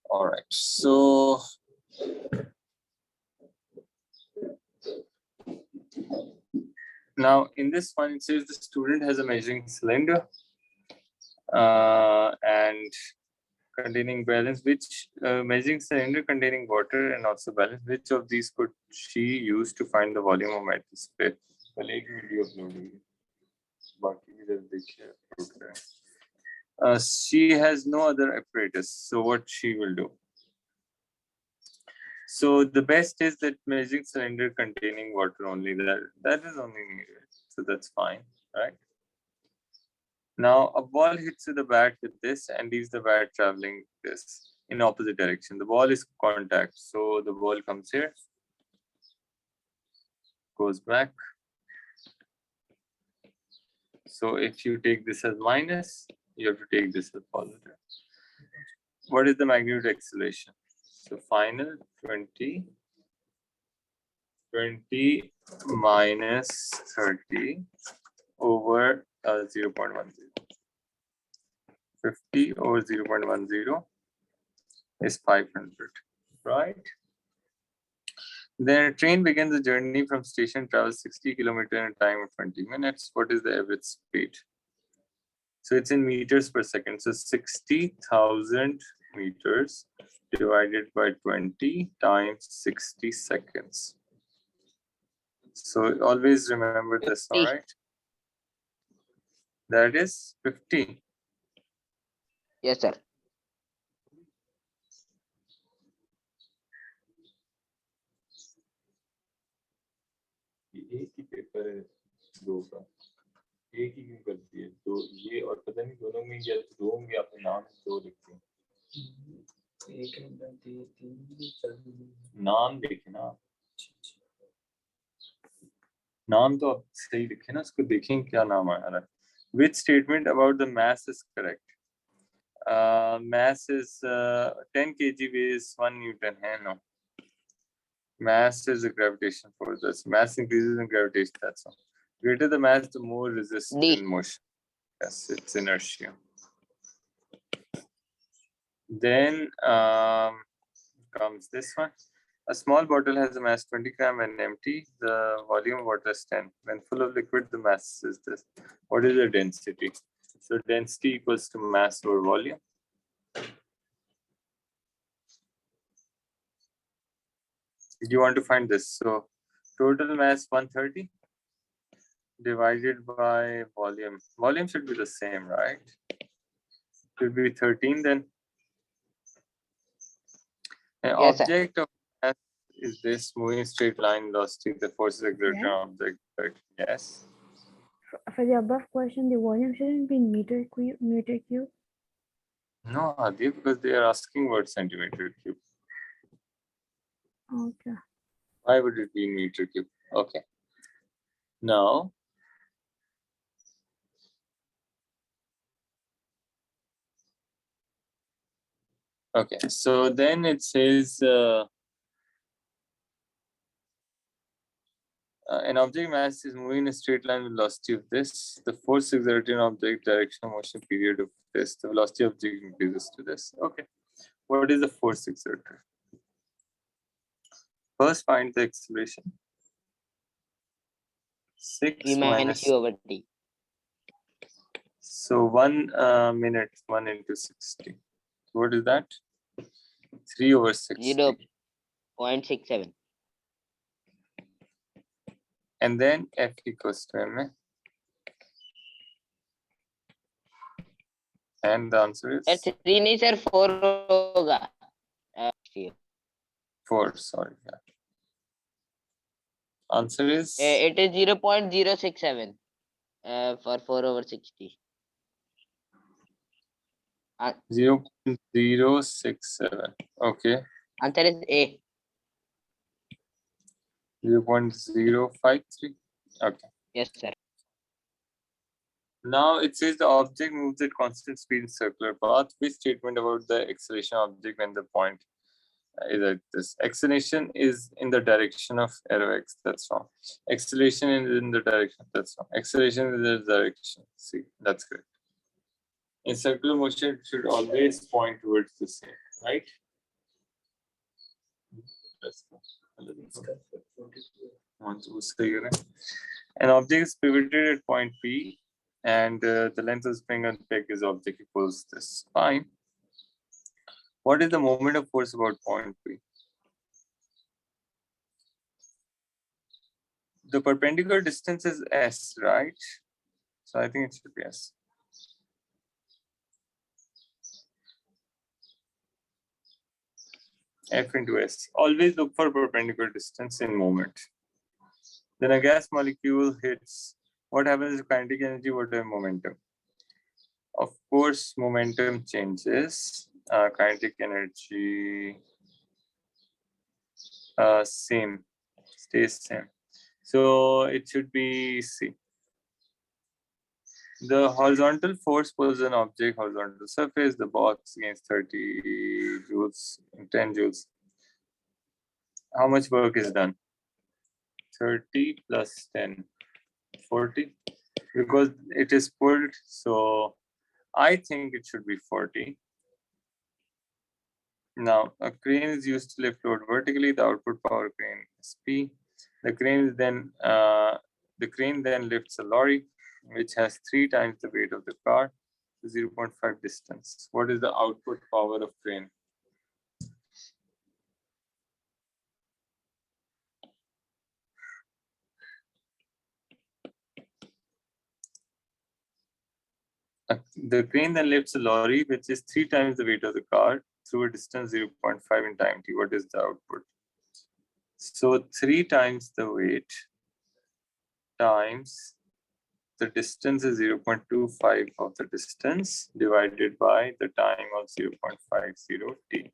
All right, so now in this one, it says the student has a measuring cylinder and containing balance, which measuring cylinder containing water and also balance, which of these could she use to find the volume of metal spray? Well, एक video uploading है, बाकी भी जब देखिए upload करें. She has no other apparatus, so what she will do? So the best is that measuring cylinder containing water only. That is only needed, so that's fine, right? Now a ball hits the bat with this and leaves the bat traveling this in opposite direction. The ball is contact, so the ball comes here, goes back. So if you take this as minus, you have to take this as positive. What is the magnitude acceleration? So final 20 minus 30 over 0.10. 50 over 0.10 is 500, right? Then a train begins a journey from station, travels 60 kilometers in a time of 20 minutes. What is the average speed? So it's in meters per second. So 60,000 meters divided by 20 times 60 seconds. So always remember this, all right? That is 50. Yes, sir. एक ही paper है दो का, एक ही क्यों कर दिए दो ये और पता नहीं दोनों में या दो होंगे अपने नाम दो लिखते हैं एक नंबर तीन नाम देखे ना नाम तो आप सही लिखे ना उसको देखें क्या नाम आ रहा है. Which statement about the mass is correct? Mass is 10 kg weighs 1 Newton है no. Mass is a gravitation force. That's mass increases in gravitation. That's all. Greater the mass, the more resistance in motion. Yes, it's inertia. Then comes this one. A small bottle has a mass 20 gram when empty. The volume of water is 10. When full of liquid, the mass is this. What is the density? So density equals to mass over volume. You want to find this. So total mass 130 divided by volume. Volume should be the same, right? Should be 13 then. An Yes, object of mass is this moving straight line velocity, the forces exerted on object. Yes. For the above question, the volume shouldn't be in meter cube. No, Adi, because they are asking what centimeter cube. Okay. Why would it be in meter cube? Okay. Now, okay, so then it says an object mass is moving in a straight line with velocity of this. The force exerted on object direction of motion period of this. The velocity of object increases to this. Okay. What is the force exerted? First, find the acceleration. 6 minus U over T. So 1 minute, 1 into 60. What is that? 3 over 60. 0.67. And then F equals to M. And the answer is? 3 नहीं sir 4 होगा. 4, sorry. Yeah. Answer is? It is 0.067 for 4 over 60. 0.067. Okay. Answer is A. 0.053. Okay. Yes, sir. Now it says the object moves at constant speed in circular path. Which statement about the acceleration of object when the point is at this? Acceleration is in the direction of arrow x. That's wrong. Acceleration is in the direction. That's wrong. Acceleration is in the direction. See, that's correct. In circular motion, it should always point towards the same, right? An object is pivoted at point P, and the length of the spring on peg is object equals this. Fine. What is the moment of force about point P? The perpendicular distance is S, right? So I think it should be S. F into S. Always look for perpendicular distance in moment. Then a gas molecule hits. What happens to kinetic energy? What is momentum? Of course, momentum changes. Kinetic energy same, stays same. So it should be C. The horizontal force pulls an object horizontal surface. The box against 30 joules, 10 joules. How much work is done? 30 plus 10, 40. Because it is pulled, so I think it should be 40. Now, a crane is used to lift load vertically. The output power crane is P. The crane then lifts a lorry, which has 3 times the weight of the car, to 0.5 distance. What is the output power of crane? The crane then lifts a lorry, which is 3 times the weight of the car, through a distance 0.5 in time t. What is the output? So 3 times the weight times the distance is 0.25 of the distance divided by the time of 0.50 t.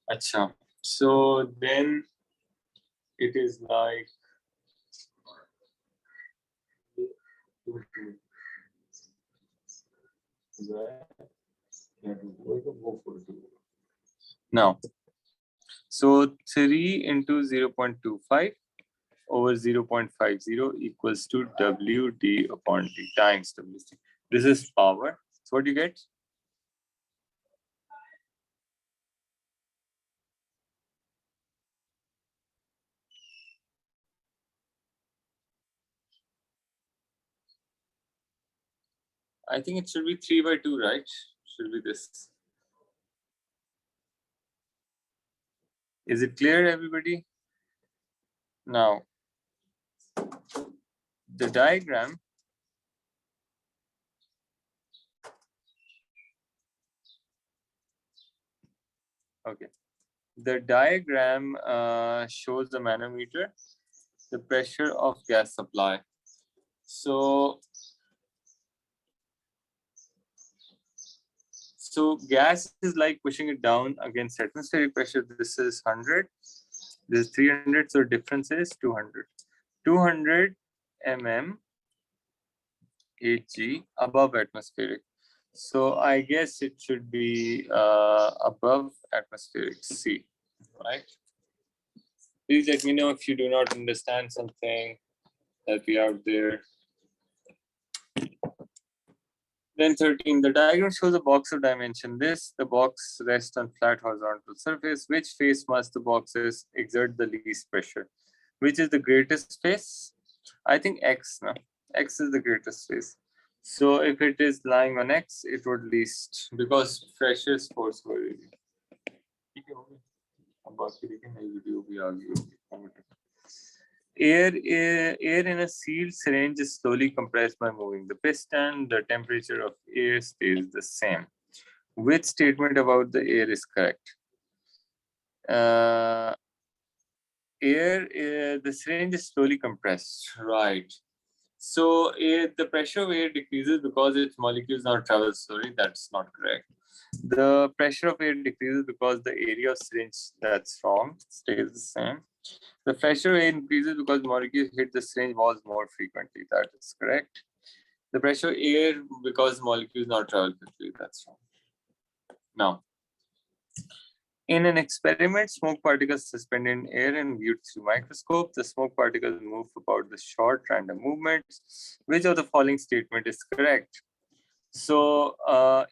Acha. So then it is like now. So 3 into 0.25 over 0.50 equals to WD upon T times WC. This is power. So what do you get? I think it should be 3 by 2, right? Should be this. Is it clear, everybody? Now, the diagram okay. The diagram shows the manometer, the pressure of gas supply. So gas is like pushing it down against atmospheric pressure. This is 100. This is 300. So difference is 200. 200 mm Hg above atmospheric. So I guess it should be above atmospheric C, right? Please let me know if you do not understand something. Help me out there. Then 13, the diagram shows a box of dimension this. The box rests on flat horizontal surface. Which face must the boxes exert the least pressure? Which is the greatest face? I think X. No? X is the greatest face. So if it is lying on X, it would least, because pressure is force variable. Air in a sealed syringe is slowly compressed by moving the piston. The temperature of air stays the same. Which statement about the air is correct? The syringe is slowly compressed, right? So the pressure of air decreases because its molecules now travel slowly. That's not correct. The pressure of air decreases because the area of syringe, that's wrong, stays the same. The pressure of air increases because molecules hit the syringe walls more frequently. That is correct. The pressure of air because molecules now travel quickly. That's wrong. Now, in an experiment, smoke particles suspended in air and viewed through microscope. The smoke particles move about the short random movements. Which of the following statement is correct? So,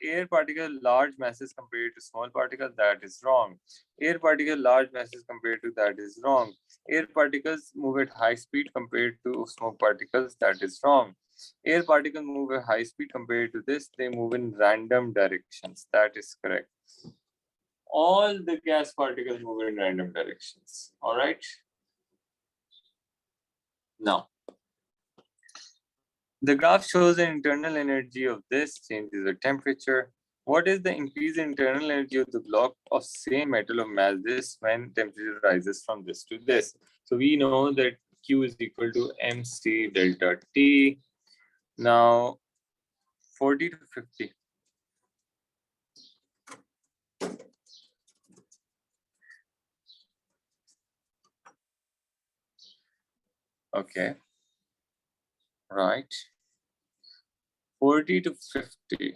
air particle large masses compared to small particles, that is wrong. Air particle large masses compared to, that is wrong. Air particles move at high speed compared to smoke particles, that is wrong. Air particles move at high speed compared to this, they move in random directions, that is correct. All the gas particles move in random directions, all right? Now, the graph shows the internal energy of this changes the temperature. What is the increase in internal energy of the block of same metal of mass this when temperature rises from this to this? So we know that Q is equal to MC delta T. Now, 40 to 50. Okay. Right. 40 to 50.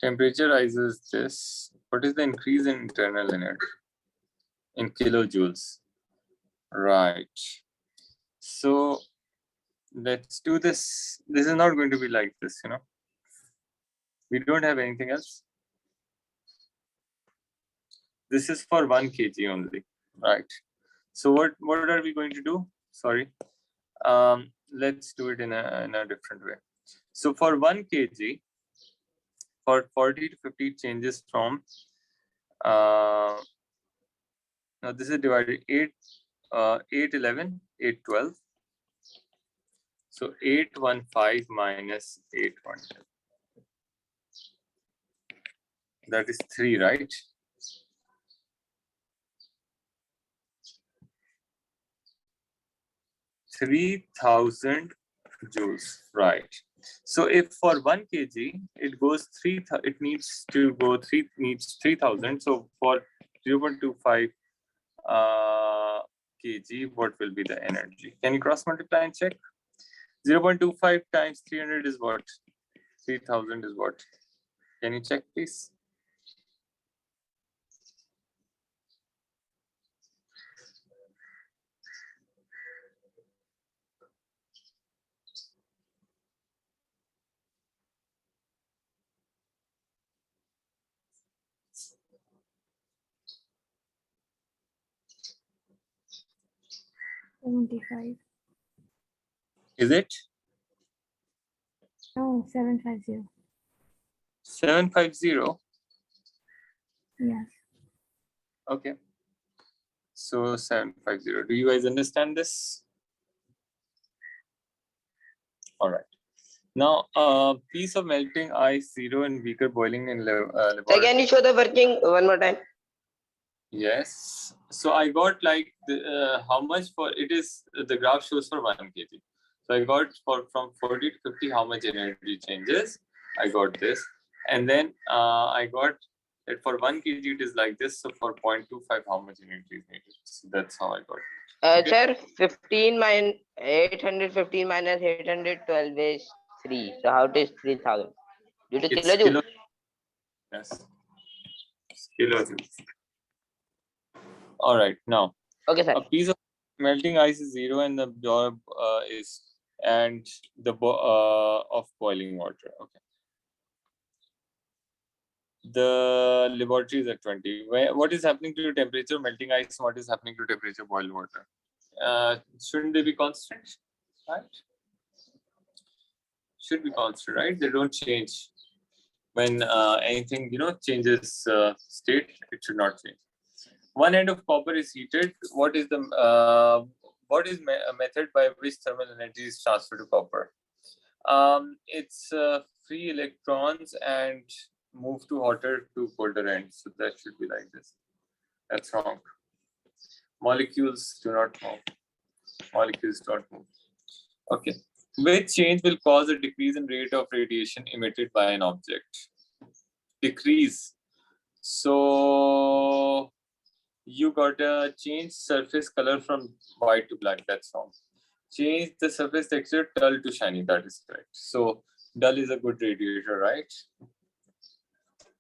Temperature rises this. What is the increase in internal energy? In kilojoules. Right. So let's do this. This is not going to be like this, you know. We don't have anything else. This is for 1 kg only, right? So what are we going to do? Sorry. Let's do it in a different way. So for 1 kg, for 40 to 50 changes from now this is divided 8 11 8 12. So 815 minus 812. That is 3, right? 3000 joules, right? So if for 1 kg it goes 3, it needs to go 3000. So for 0.25 kg, what will be the energy? Can you cross multiply and check? 0.25 times 300 is what? 3000 is what? Can you check, please? $75. Is it? No, 750. 750. Yes. Okay. So 750. Do you guys understand this? All right. Now, piece of melting ice, 0 and weaker boiling in So laboratory. can you show the working one more time? Yes. So I got like how much for it is the graph shows for 1 kg. So I got from 40 to 50 how much energy changes. I got this, and then I got that for 1 kg it is like this. So for 0.25 how much energy is needed. So that's how I got it. Okay. Sir, 15 minus 815 minus 812 is 3. So how it is 3000? Due to It's kilojoule. Yes. Kilojoules. All right. Now, Okay, sir. a piece of melting ice is 0 and the job is and the of boiling water. Okay. The laboratory is at 20. What is happening to temperature melting ice? What is happening to temperature boiled water? Shouldn't they be constant? Right? Should be constant, right? They don't change. When anything changes state, it should not change. One end of copper is heated. What is the method by which thermal energy is transferred to copper? It's free electrons and move to hotter to colder ends. So that should be like this. That's wrong. Molecules do not move. Molecules don't move. Okay. Which change will cause a decrease in rate of radiation emitted by an object? Decrease. So you got a change surface color from white to black. That's wrong. Change the surface texture dull to shiny. That is correct. So dull is a good radiator, right?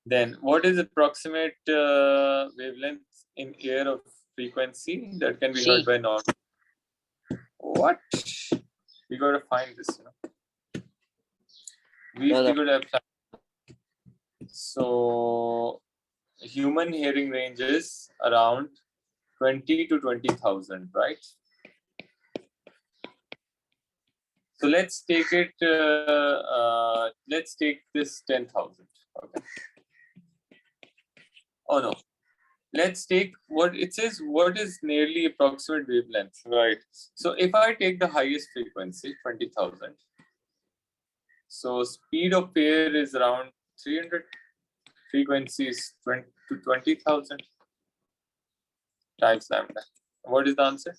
Then what is approximate wavelength in air of frequency that can be heard C. by non? What? We gotta find this, you know. We No, no. figured out. So human hearing range is around 20 to 20,000, right? So let's take it. Let's take this 10,000. Okay. Oh no. Let's take what it says. What is nearly approximate wavelength, right? So if I take the highest frequency, 20,000. So speed of air is around 300. Frequency is 20 to 20,000 times lambda. What is the answer?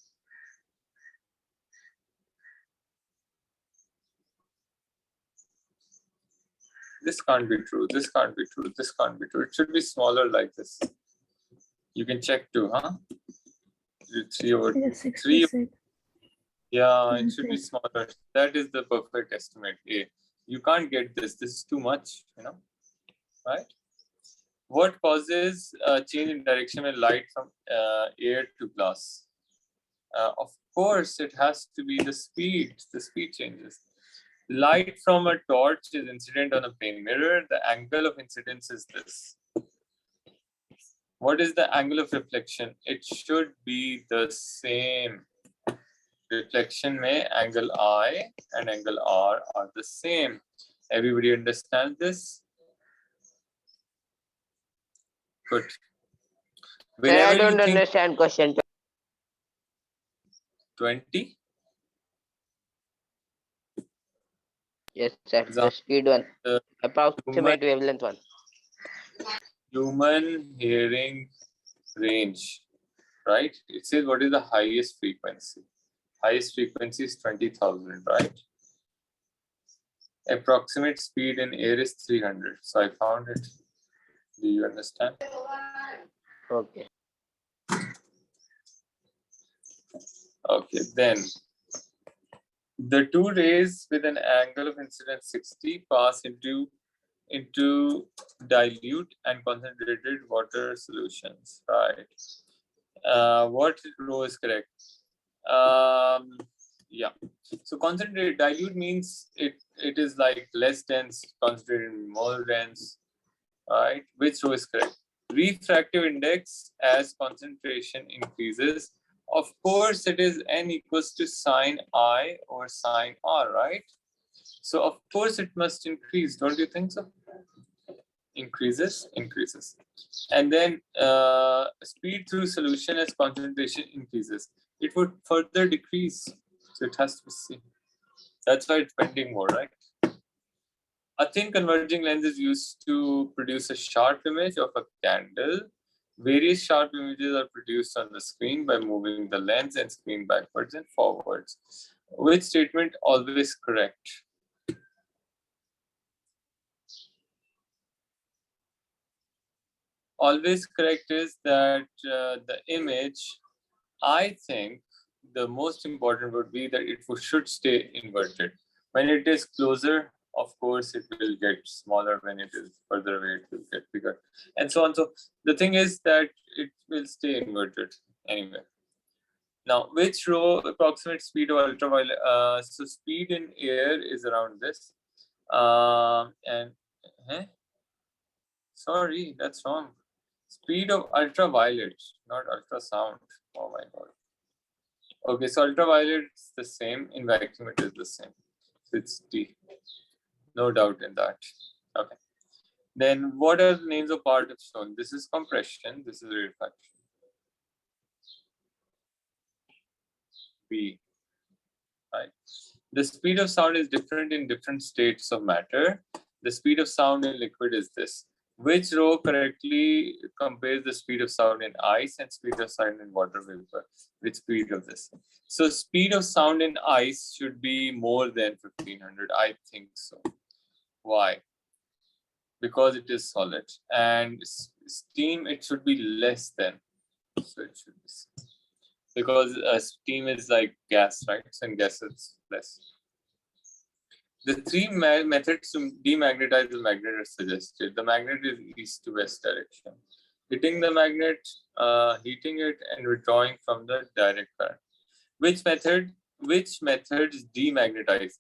This can't be true. This can't be true. This can't be true. It should be smaller like this. You can check too, huh? 3/3. Yeah, it should be smaller. That is the perfect estimate. A. You can't get this. This is too much, you know, right? What causes a change in direction when light from air to glass? Of course, it has to be the speed. The speed changes. Light from a torch is incident on a plane mirror. The angle of incidence is this. What is the angle of reflection? It should be the same. Reflection may angle I and angle R are the same. Everybody understand this? Good. Sir, I Whenever don't you think understand question 20, yes, sir. The example, speed one. the Approximate wavelength one. human hearing range, right? It says what is the highest frequency? Highest frequency is 20,000, right? Approximate speed in air is 300. So I found it. Do you understand? Okay. Okay, then the two rays with an angle of incidence 60 pass into dilute and concentrated water solutions, right? What row is correct? Yeah. So concentrated dilute means it is like less dense, concentrated more dense, right? Which row is correct? Refractive index as concentration increases. Of course, it is n equals to sine I over sine R, right? So of course it must increase, don't you think so? Increases. And then speed through solution as concentration increases. It would further decrease. So it has to be C. That's why it's bending more, right? A thin converging lens is used to produce a sharp image of a candle. Various sharp images are produced on the screen by moving the lens and screen backwards and forwards. Which statement always correct? Always correct is that the image, I think the most important would be that it should stay inverted. When it is closer, of course, it will get smaller. When it is further away, it will get bigger, and so on. So the thing is that it will stay inverted anyway. Now, which row approximate speed of ultraviolet? So speed in air is around this. Sorry, that's wrong. Speed of ultraviolet, not ultrasound. Oh my god. Okay, so ultraviolet is the same, in vacuum it is the same. So it's D. No doubt in that. Okay. Then what are the names of parts shown? This is compression, this is reflection. B. Right. The speed of sound is different in different states of matter. The speed of sound in liquid is this. Which row correctly compares the speed of sound in ice and speed of sound in water vapor with speed of this? So speed of sound in ice should be more than 1500. I think so. Why? Because it is solid. And steam, it should be less than. So it should be. Because steam is like gas, right? So in gas it's less. The three methods to demagnetize the magnet are suggested. The magnet is east to west direction. Hitting the magnet, heating it, and withdrawing from the direct current. Which methods demagnetize?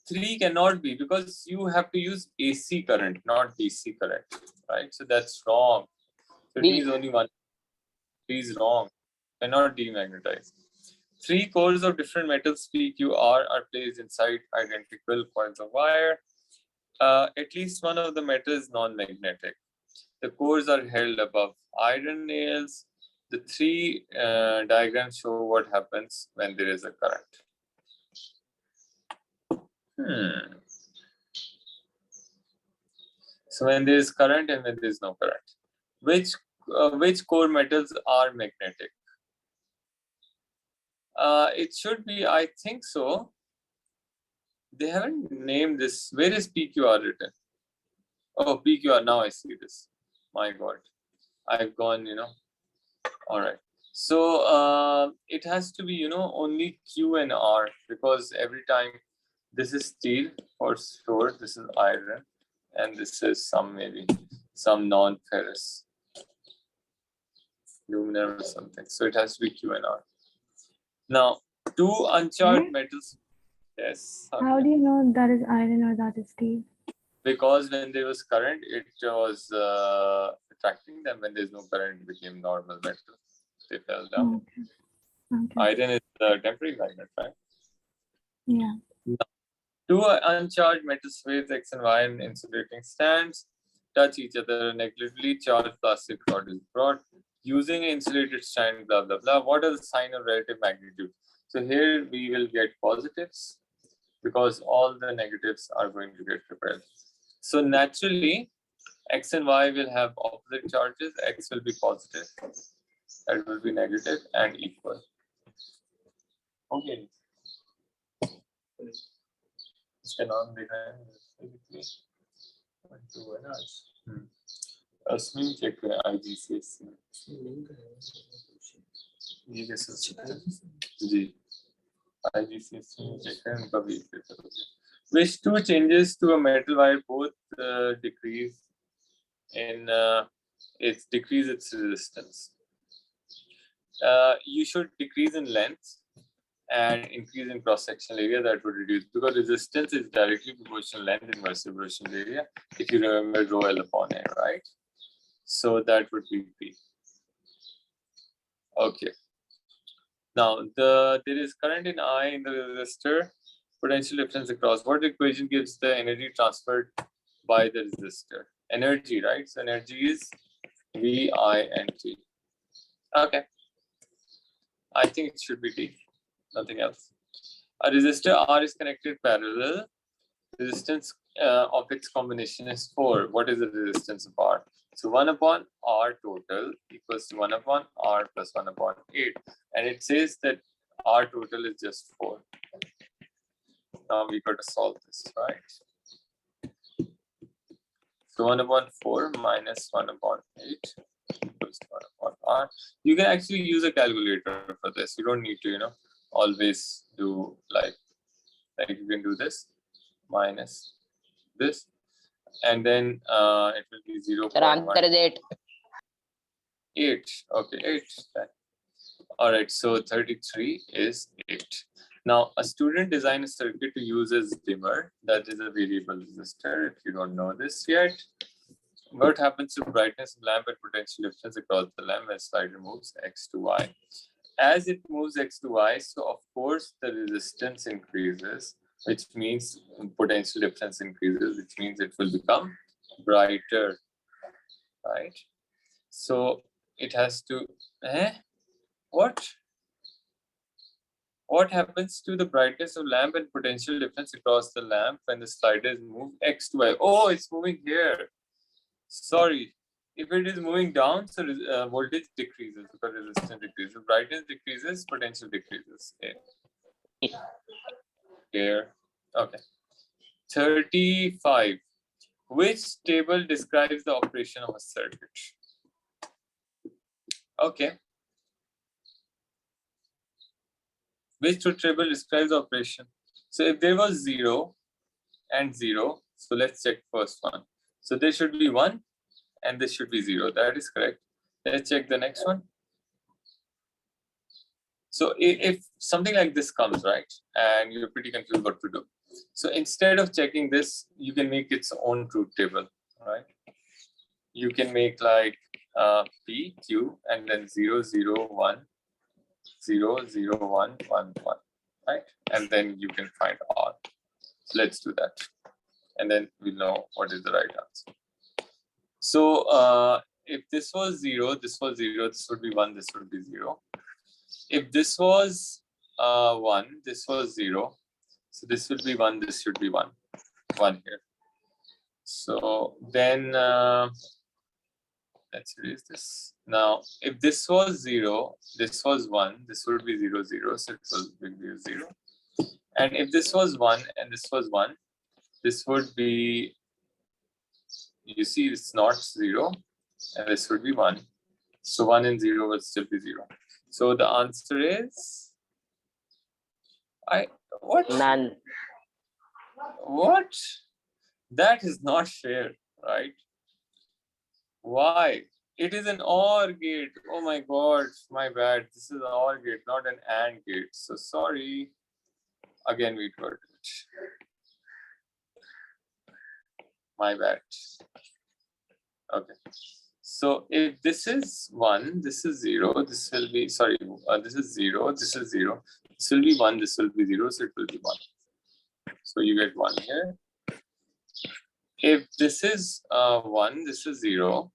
Three cannot be, because you have to use AC current, not DC current, right? So that's wrong. So it B. means only one. Three is wrong. Cannot demagnetize. Three cores of different metals PQR are placed inside identical coils of wire. At least one of the metals is non-magnetic. The cores are held above iron nails. The three diagrams show what happens when there is a current. So when there is current and when there is no current. Which core metals are magnetic? It should be, I think so. They haven't named this. Where is PQR written? Oh, PQR, now I see this. My God. I've gone, all right. So it has to be, only Q and R, because every time this is steel for sure, this is iron, and this is maybe some non-ferrous aluminum or something. So it has to be Q and R. Now, two uncharged metals. Yes. How do you know that is iron or that is steel? Because when there was current, it was attracting them. When there's no current, it became normal metal. They fell down. Okay. Iron is the temporary magnet, right? Yeah. Two uncharged metal spheres, X and Y, in insulating stands touch each other. Negatively charged plastic rod is brought. Using an insulated stand, blah, blah, blah. What is the sign of relative magnitude? So here we will get positives, because all the negatives are going to get repelled. So naturally, X and Y will have opposite charges. X will be positive, that will be negative, and equal. Okay. इसका नाम देखा है अस्मिन check करें IGCSE ये कैसे जी IGCSE check करें उनका भी which two changes to a metal wire both decrease in its resistance. You should decrease in length and increase in cross-sectional area. That would reduce, because resistance is directly proportional length inversely proportional area, if you remember rho L upon A, right? So that would be P. Okay. Now there is current in I in the resistor, potential difference across. What equation gives the energy transferred by the resistor? Energy, right? So energy is VINT. Okay. I think it should be T. Nothing else. A resistor R is connected parallel. Resistance of its combination is 4. What is the resistance of R? So 1 upon R total equals to 1 upon R plus 1 upon 8. And it says that R total is just 4. Now we got to solve this, right? So 1 upon 4 minus 1 upon 8 equals to 1 upon R. You can actually use a calculator for this. You don't need to, always do like you can do this minus this, and then it will be 0. Answer is 8. 8. Okay, 8. All right, so 33 is 8. Now, a student design a circuit to use as dimmer, that is a variable resistor. If you don't know this yet, what happens to brightness of lamp and potential difference across the lamp as slider moves X to Y? As it moves X to Y, so of course the resistance increases, which means potential difference increases, which means it will become brighter, right? So it has to, What happens to the brightness of lamp and potential difference across the lamp when the sliders move X to Y? Oh, it's moving here. Sorry. If it is moving down, so voltage decreases because resistance decreases. Brightness decreases, potential decreases. Okay. Here. Okay. 35. Which table describes the operation of a circuit? Okay. Which table describes the operation? So if there was 0, and 0. So let's check first one. So there should be 1 and this should be 0. That is correct. Let's check the next one. So if something like this comes, right, and you're pretty confused what to do. So instead of checking this, you can make its own truth table, right? You can make like P, Q, and then 0, 0, 1, 0, 0, 1, 1, 1, right? And then you can find R. So let's do that. And then we'll know what is the right answer. So if this was 0, this was 0, this would be 1, this would be 0. If this was 1, this was 0. So this would be 1, this should be 1. 1 here. So then let's erase this. Now, if this was 0, this was 1, this would be 0, 0. So it will be 0. And if this was 1 and this was 1, this would be, you see, it's not 0, and this would be 1. So 1 and 0 will still be 0. So the answer is, what? None. What? That is not fair, right? Why? It is an OR gate. Oh my God, my bad. This is an OR gate, not an AND gate. So sorry. Again, we got it. My bad. Okay. So if this is 1, this is 0, this will be, sorry, this is 0, this is 0. This will be 1, this will be 0, so it will be 1. So you get 1 here. If this is 1, this is 0.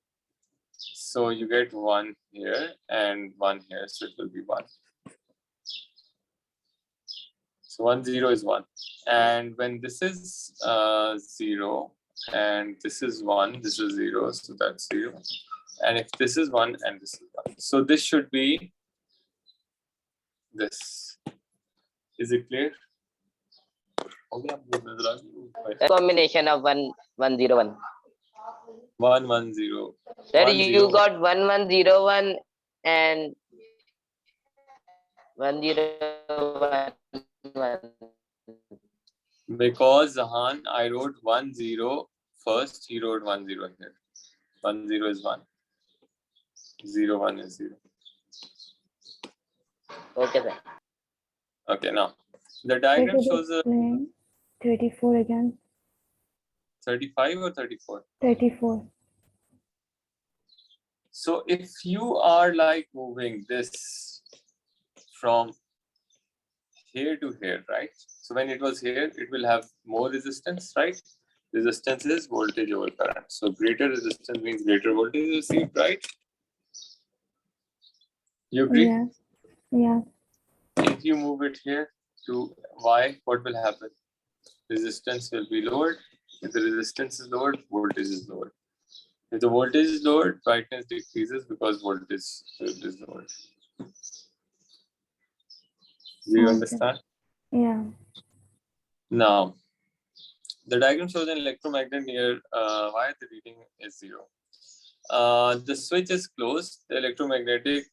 So you get 1 here and 1 here, so it will be 1. So 1, 0 is 1. And when this is 0 and this is 1, this is 0, so that's 0. And if this is 1 and this is 1. So this should be this. Is it clear? A combination of 1, 1, 0, 1. 1, 1, 0. Sir, 1, you 0. got 1, 1, 0, 1 and 1, 0, 1, 1. Because Zahan, I wrote 1, 0 first. He wrote 1, 0 here. 1, 0 is 1. 0, 1 is 0. Okay, sir. Okay, now the diagram shows a 34 again. 35 or 34. 34. So if you are like moving this from here to here, right? So when it was here, it will have more resistance, right? Resistance is voltage over current. So greater resistance means greater voltage received, right? You agree? Yeah. Yeah. If you move it here to Y, what will happen? Resistance will be lowered. If the resistance is lowered, voltage is lowered. If the voltage is lowered, brightness decreases because voltage is lowered. Do you understand? Yeah. Now, the diagram shows an electromagnet near Y, the reading is 0. The switch is closed, the electromagnetic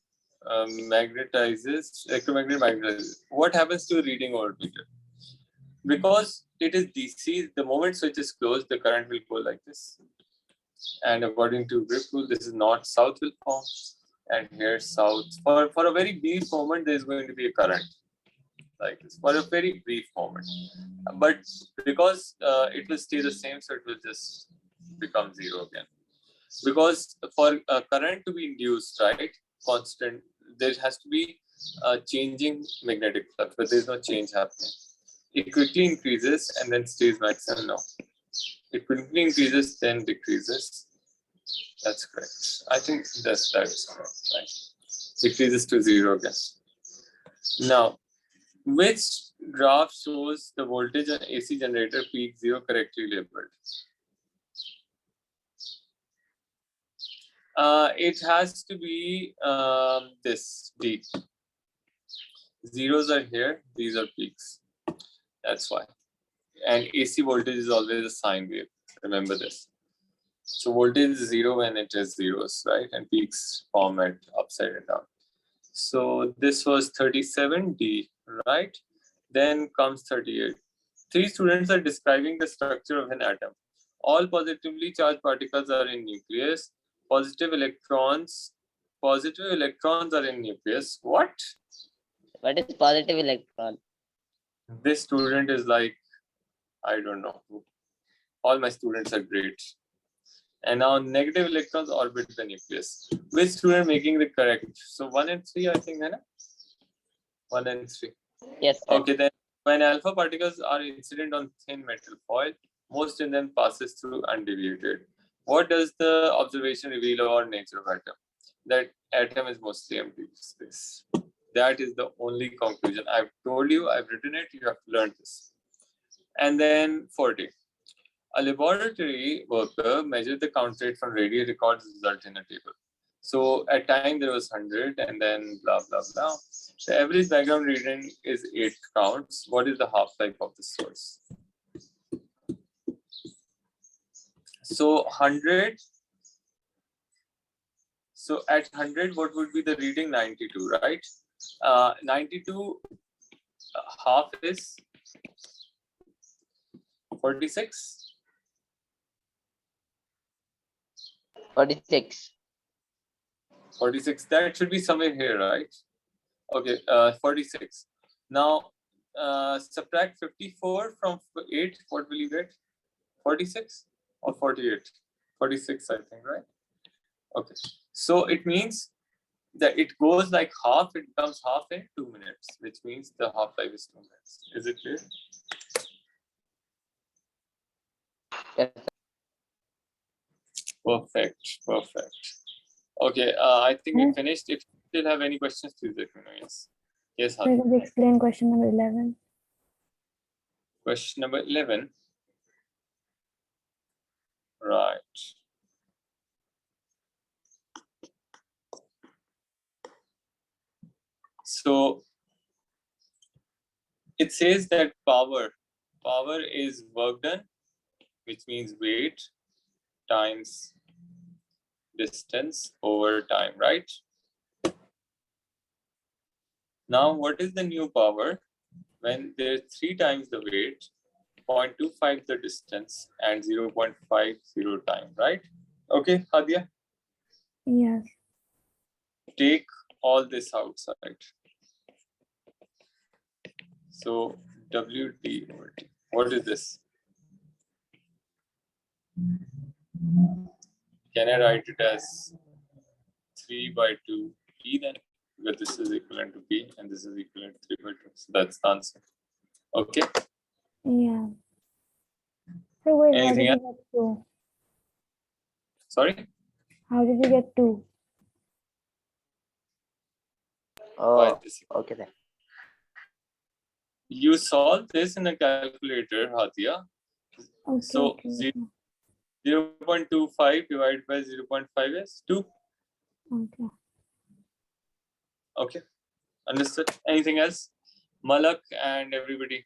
magnetizes. What happens to reading voltmeter? Because it is DC, the moment switch is closed, the current will go like this. And according to grip rule, this is north south will form, and here south. For a very brief moment, there is going to be a current like this for a very brief moment. But because it will stay the same, so it will just become 0 again. Because for a current to be induced, right, constant, there has to be a changing magnetic flux, but there is no change happening. It quickly increases and then stays maximum now. It quickly increases, then decreases. That's correct. I think that is correct, right? Decreases to 0 again. Now, which graph shows the voltage on AC generator peak 0 correctly labeled? It has to be this D. Zeros are here, these are peaks. That's why. And AC voltage is always a sine wave. Remember this. So voltage is 0 when it is zeros, right? And peaks form at upside and down. So this was 37D, right? Then comes 38. Three students are describing the structure of an atom. All positively charged particles are in nucleus. Positive electrons are in nucleus. What? What is positive electron? This student is like, I don't know. All my students are great. And now negative electrons orbit the nucleus. Which student making the correct? So 1 and 3, I think, Hannah? 1 and 3. Yes, sir. Okay, then when alpha particles are incident on thin metal foil, most in them passes through undeviated. What does the observation reveal about nature of atom? That atom is mostly empty space. That is the only conclusion. I've told you, I've written it, you have learned this. And then 40. A laboratory worker measured the count rate from radio, records the result in a table. So at time there was 100 and then blah, blah, blah. The average background reading is 8 counts. What is the half-life of the source? So 100. So at 100, what would be the reading? 92, right? 92 half is 46. 46. 46. That should be somewhere here, right? Okay, 46. Now, subtract 54 from 8. What will you get? 46 or 48? 46, I think, right? Okay. So it means that it goes like half. It becomes half in 2 minutes, which means the half-life is 2 minutes. Is it clear? Yes. Perfect. Perfect. Okay, I think we finished. If you still have any questions, please let me know. Yes. Yes, So Hadi. can you explain question number 11? Question number 11. Right. So it says that power is work done, which means weight times distance over time, right? Now, what is the new power when there's 3 times the weight, 0.25 the distance, and 0.50 time, right? Okay, Hadia, Yes. take all this outside. So WD over T. What is this? Can I write it as 3/2 P then? Because this is equivalent to P and this is equivalent to 3/2. So that's the answer. Okay. Yeah. So wait, how did Anything you else? get 2? Sorry? How did you get 2? Oh, This. okay then. You solve this in a calculator, Hadia. Okay, So okay. 0.25 divided by 0.5 is 2. Okay. Okay. Understood. Anything else? Malak and everybody.